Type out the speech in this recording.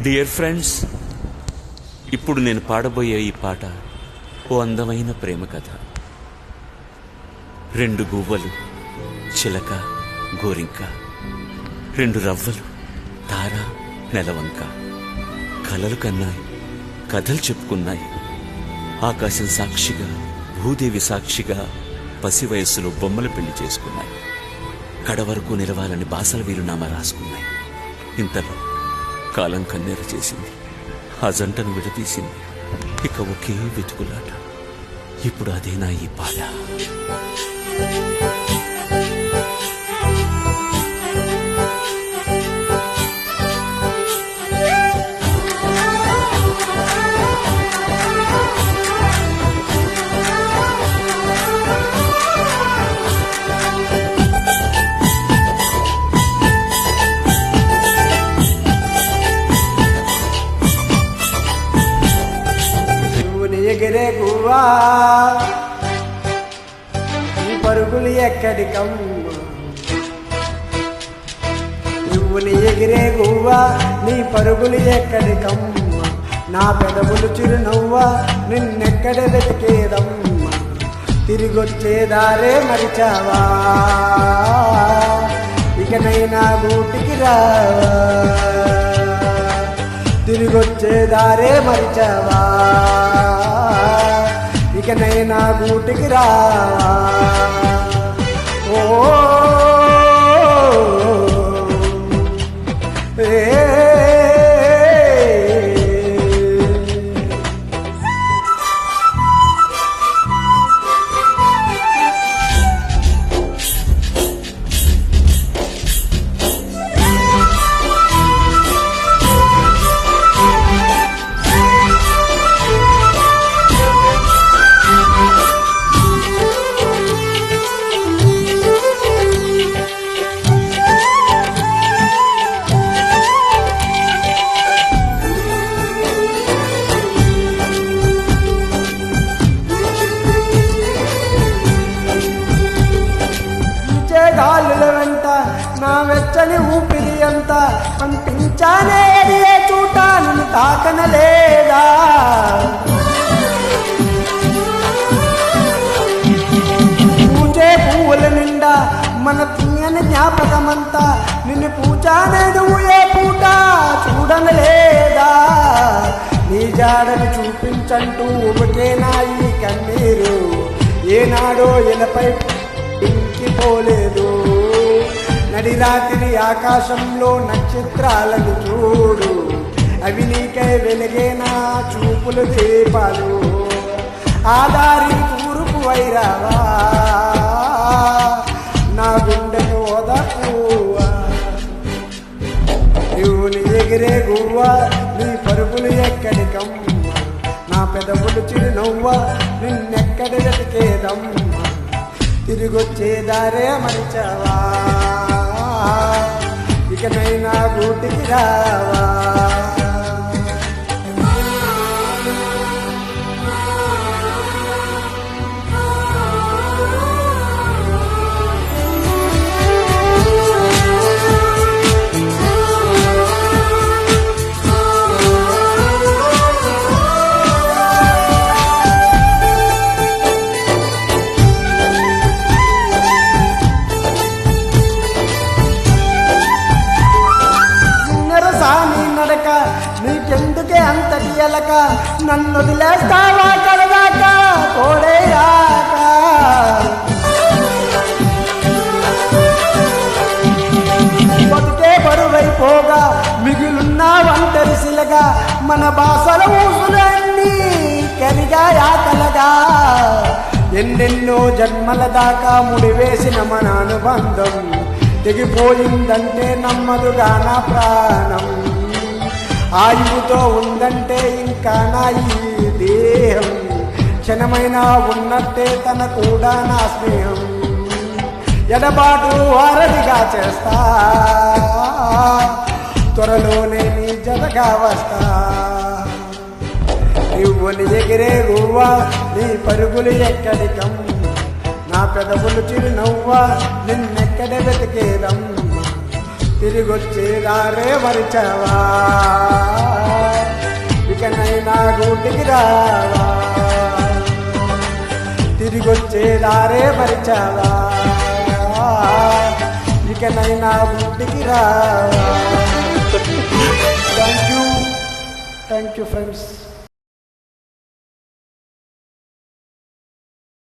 Dear friends, ఇప్పుడు నేను పాడబోయే ఈ పాట ఓ అందమైన ప్రేమ కథ. రెండు గువ్వలు, చిలక, గోరింక, రెండు రవ్వలు, తార, నెలవంక కలలు కన్నాయి, కథలు చెప్పుకున్నాయి. ఆకాశం సాక్షిగా, భూదేవి సాక్షిగా పసి వయస్సులో బొమ్మలు పెళ్లి చేసుకున్నాయి. కడవరకు నిలవాలని బాసల వీలునామా రాసుకున్నాయి. ఇంతలో కాలం కన్నెర చేసింది, ఆ జంటను విడదీసింది. ఇక ఒకే వెతుకులాట. ఇప్పుడు అదేనా ఈ పాట. ఎగిరే గువ్వా నీ పరుగులు ఎక్కడికమ్మ, నువ్వుని ఎగిరే గువ్వా నీ పరుగులు ఎక్కడికమ్మ, నా పెదవులు చిరునవ్వా నిన్నెక్కడ వెతికేదమ్మ, తిరిగొచ్చేదారే మరిచావా, ఇకనైనా గూటికి రావా, తిరిగొచ్చేదారే మరిచావా, ఇకనైనా గూటికి రావా. ఓ గాలుల వెంట నా వెచ్చని ఊపిరి అంత పంపించానే ఏ చూట నిన్ను తాకనలేదా, పూజే పువ్వుల నిండా మన తీయని జ్ఞాపకమంతా నిన్ను పూజానే నువ్వు ఏ పూట చూడనలేదా, నీ జాడని చూపించంటూ ఉబకేనా ఈ కన్నీరు, ఏనాడో ఎలపై పోలేదు, నడి రాత్రి ఆకాశంలో నక్షత్రాలను చూడు, అవి నీకై వెలిగేనా చూపులు దీపాలు, ఆదారి తూర్పు వైరావా, నా గుండెను ఓదకువా, నువ్వుని ఎగిరే గువ్వా నీ పరుగులు ఎక్కడికమ్మ, నా పెదవులు చిరునవ్వా నిన్నెక్కడ వెతికేదమ్మ, తిరిగొచ్చేదారే మరిచావా, ఇకనైనా గూటికి రావా. నీకెందుకే అంతటి ఎలక, నన్ను వదిలేస్తావా కలదాక కోడేరాక, బతుకే బరువైపోగా మిగిలిన్న ఒంటరి శిలగా, మన బాసల ఊసులన్నీ కరిగాయా కలగా, ఎన్నెన్నో జన్మల దాకా ముడివేసిన మన అనుబంధం తెగిపోయిందంటే నమ్మదుగా నా ప్రాణం, ఆయువుతో ఉందంటే ఇంకా నా ఈ దేహం, క్షణమైనా ఉన్నట్టే తన కూడా నా స్నేహం, ఎడబాటు వారధిగా చేస్తా, త్వరలోనే నీ జతగా వస్తా, నువ్వుని ఎగిరే గువ్వా నీ పరుగులు ఎక్కడికమ్మ, నా పెదవులు చిరునవ్వా నిన్నెక్కడ వెతికేదమ్మ, తిరిగొచ్చేదారే మరిచావా. ఇకనైనా గూటికి రావా, తిరిగొచ్చే దారే మరిచావా, ఇకనైనా గూటికి రావా. Thank you friends.